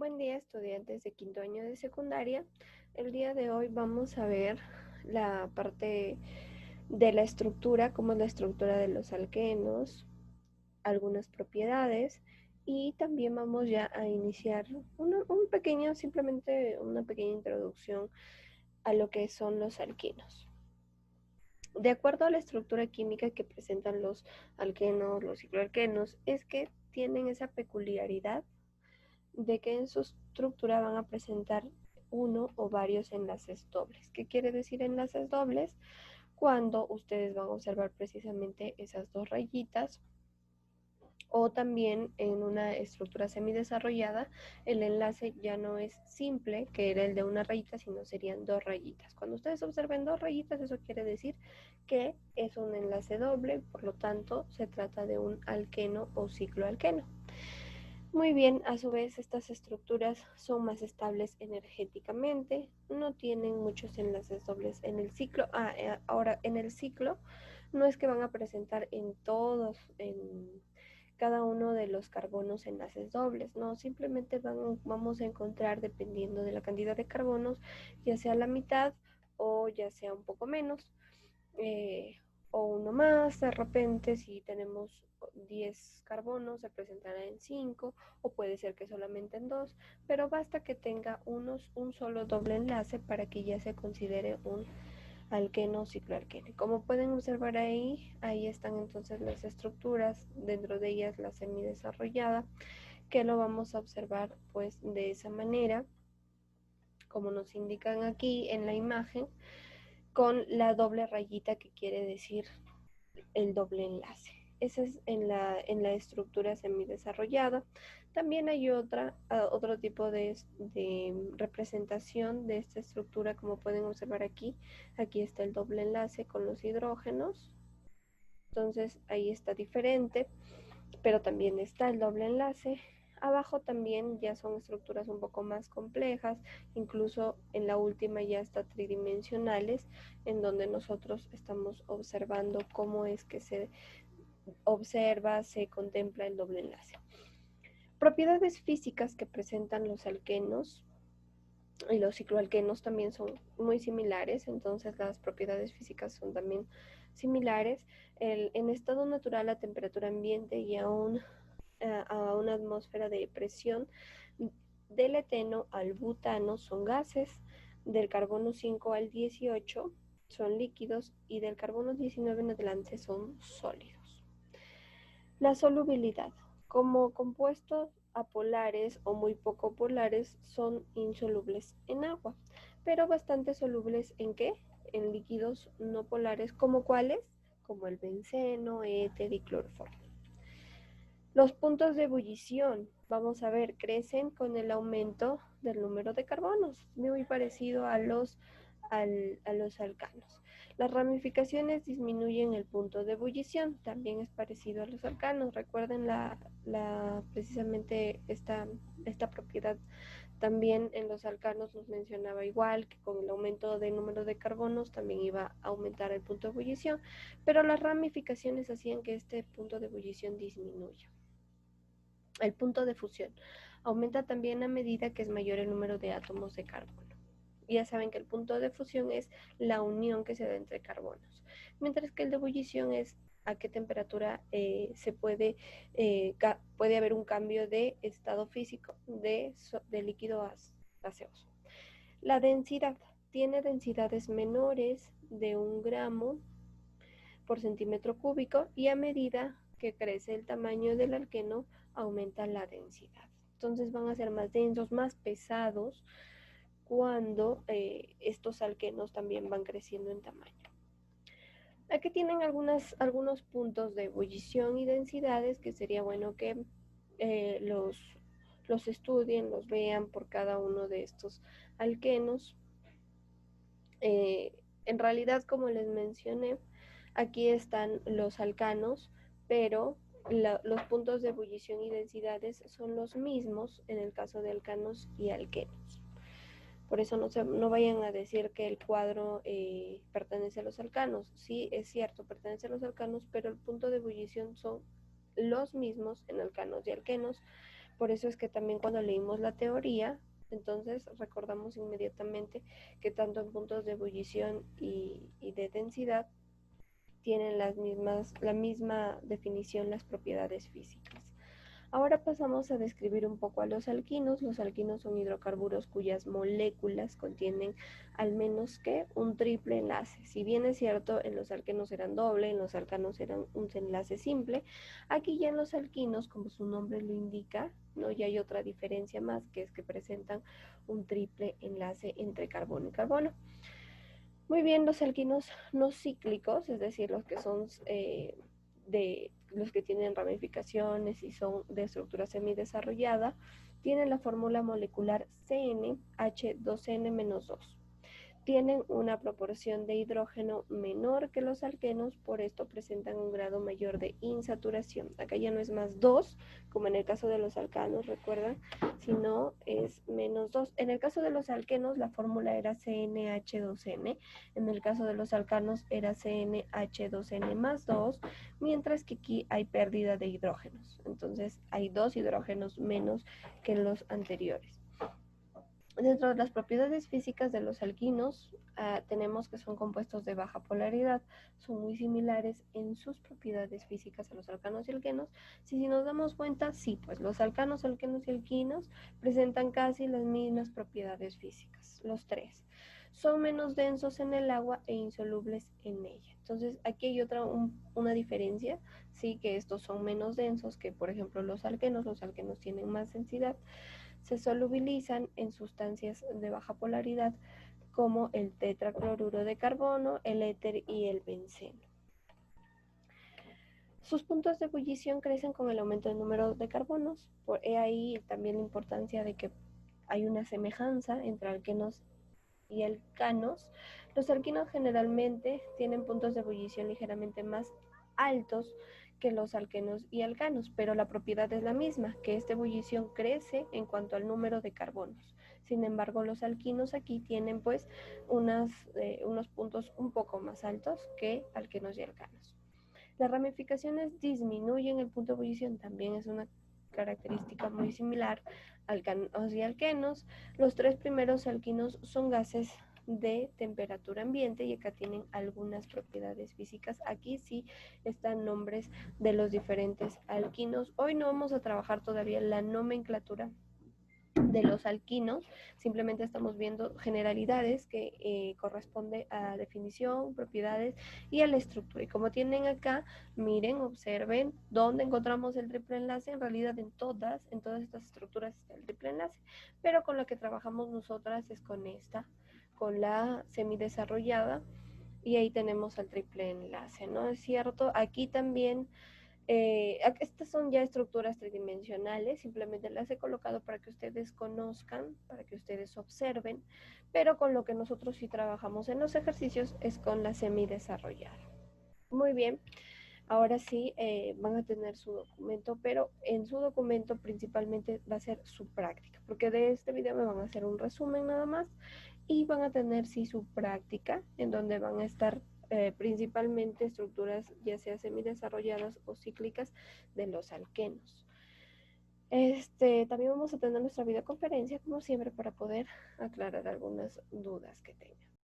Buen día, estudiantes de quinto año de secundaria. El día de hoy vamos a ver la parte de la estructura, como es la estructura de los alquenos, algunas propiedades y también vamos ya a iniciar simplemente una pequeña introducción a lo que son los alquenos. De acuerdo a la estructura química que presentan los alquenos, los cicloalquenos, es que tienen esa peculiaridad de que en su estructura van a presentar uno o varios enlaces dobles. ¿Qué quiere decir enlaces dobles? Cuando ustedes van a observar precisamente esas dos rayitas, o también en una estructura semidesarrollada, el enlace ya no es simple, que era el de una rayita, sino serían dos rayitas. Cuando ustedes observen dos rayitas, eso quiere decir que es un enlace doble, por lo tanto se trata de un alqueno o cicloalqueno. Muy bien, a su vez estas estructuras son más estables energéticamente, no tienen muchos enlaces dobles en el ciclo. Ahora en el ciclo no es que van a presentar en cada uno de los carbonos enlaces dobles, no, simplemente vamos a encontrar, dependiendo de la cantidad de carbonos, ya sea la mitad o ya sea un poco menos. O uno más, de repente si tenemos 10 carbonos se presentará en 5 o puede ser que solamente en 2, pero basta que tenga un solo doble enlace para que ya se considere un alqueno o cicloalqueno. Como pueden observar ahí están entonces las estructuras, dentro de ellas la semidesarrollada, que lo vamos a observar pues de esa manera, como nos indican aquí en la imagen, con la doble rayita que quiere decir el doble enlace. Esa es en la estructura semidesarrollada. También hay otro tipo de representación de esta estructura, como pueden observar aquí. Aquí está el doble enlace con los hidrógenos. Entonces ahí está diferente, pero también está el doble enlace. Abajo también ya son estructuras un poco más complejas, incluso en la última ya está tridimensionales, en donde nosotros estamos observando cómo es que se contempla el doble enlace. Propiedades físicas que presentan los alquenos y los cicloalquenos también son muy similares, entonces las propiedades físicas son también similares. En estado natural, a temperatura ambiente y a una atmósfera de presión, del eteno al butano son gases, del carbono 5 al 18 son líquidos y del carbono 19 en adelante son sólidos. La solubilidad. Como compuestos apolares o muy poco polares son insolubles en agua, pero bastante solubles ¿en qué? En líquidos no polares, ¿como cuáles? Como el benceno, éter y cloroformo. Los puntos de ebullición, vamos a ver, crecen con el aumento del número de carbonos, muy parecido a los alcanos. Las ramificaciones disminuyen el punto de ebullición, también es parecido a los alcanos. Recuerden precisamente esta propiedad también en los alcanos nos mencionaba igual que con el aumento del número de carbonos también iba a aumentar el punto de ebullición, pero las ramificaciones hacían que este punto de ebullición disminuya. El punto de fusión aumenta también a medida que es mayor el número de átomos de carbono. Ya saben que el punto de fusión es la unión que se da entre carbonos, mientras que el de ebullición es a qué temperatura puede haber un cambio de estado físico de líquido a gaseoso. La densidad tiene densidades menores de 1 gramo por centímetro cúbico y a medida que crece el tamaño del alqueno aumenta la densidad. Entonces van a ser más densos, más pesados cuando estos alquenos también van creciendo en tamaño. Aquí tienen algunos puntos de ebullición y densidades que sería bueno que los estudien, los vean por cada uno de estos alquenos. En realidad, como les mencioné, aquí están los alcanos, pero los puntos de ebullición y densidades son los mismos en el caso de alcanos y alquenos. Por eso no vayan a decir que el cuadro pertenece a los alcanos. Sí, es cierto, pertenece a los alcanos, pero el punto de ebullición son los mismos en alcanos y alquenos, Por eso es que también cuando leímos la teoría, entonces recordamos inmediatamente que tanto en puntos de ebullición y de densidad tienen la misma definición las propiedades físicas. Ahora pasamos a describir un poco a los alquinos. Los alquinos son hidrocarburos cuyas moléculas contienen al menos que un triple enlace. Si bien es cierto, en los alquenos eran doble, en los alcanos eran un enlace simple, aquí ya en los alquinos, como su nombre lo indica, ¿no? Ya hay otra diferencia más, que es que presentan un triple enlace entre carbono y carbono. Muy bien, los alquinos no cíclicos, es decir, los que son de los que tienen ramificaciones y son de estructura semidesarrollada, tienen la fórmula molecular CnH2n-2. Tienen una proporción de hidrógeno menor que los alquenos, por esto presentan un grado mayor de insaturación. Acá ya no es más 2, como en el caso de los alcanos, recuerdan, sino es menos 2. En el caso de los alquenos la fórmula era CnH2n, en el caso de los alcanos era CnH2n más 2, mientras que aquí hay pérdida de hidrógenos. Entonces hay 2 hidrógenos menos que los anteriores. Dentro de las propiedades físicas de los alquinos, tenemos que son compuestos de baja polaridad, son muy similares en sus propiedades físicas a los alcanos y alquenos. Si nos damos cuenta, sí, pues los alcanos, alquenos y alquinos presentan casi las mismas propiedades físicas, los tres. Son menos densos en el agua e insolubles en ella. Entonces, aquí hay una diferencia, sí, que estos son menos densos que, por ejemplo, los alquenos tienen más densidad, se solubilizan en sustancias de baja polaridad como el tetracloruro de carbono, el éter y el benceno. Sus puntos de ebullición crecen con el aumento del número de carbonos. He ahí también la importancia de que hay una semejanza entre alquenos y alcanos. Los alquinos generalmente tienen puntos de ebullición ligeramente más altos que los alquenos y alcanos, pero la propiedad es la misma, que esta ebullición crece en cuanto al número de carbonos. Sin embargo, los alquinos aquí tienen pues unos puntos un poco más altos que alquenos y alcanos. Las ramificaciones disminuyen el punto de ebullición, también es una característica muy similar a alcanos y alquenos. Los tres primeros alquinos son gases de temperatura ambiente y acá tienen algunas propiedades físicas. Aquí sí están nombres de los diferentes alquinos. Hoy no vamos a trabajar todavía la nomenclatura de los alquinos, simplemente estamos viendo generalidades que corresponde a definición, propiedades y a la estructura. Y como tienen acá, miren, observen dónde encontramos el triple enlace. En realidad en todas estas estructuras está el triple enlace, pero con lo que trabajamos nosotras es con esta, con la semidesarrollada, y ahí tenemos el triple enlace, ¿no? Es cierto, aquí también estas son ya estructuras tridimensionales, simplemente las he colocado para que ustedes conozcan, para que ustedes observen, pero con lo que nosotros sí trabajamos en los ejercicios es con la semidesarrollada. Muy bien, ahora sí van a tener su documento, pero en su documento principalmente va a ser su práctica, porque de este video me van a hacer un resumen nada más y van a tener sí su práctica, en donde van a estar principalmente estructuras ya sea semidesarrolladas o cíclicas de los alquenos. También vamos a tener nuestra videoconferencia como siempre para poder aclarar algunas dudas que tengan.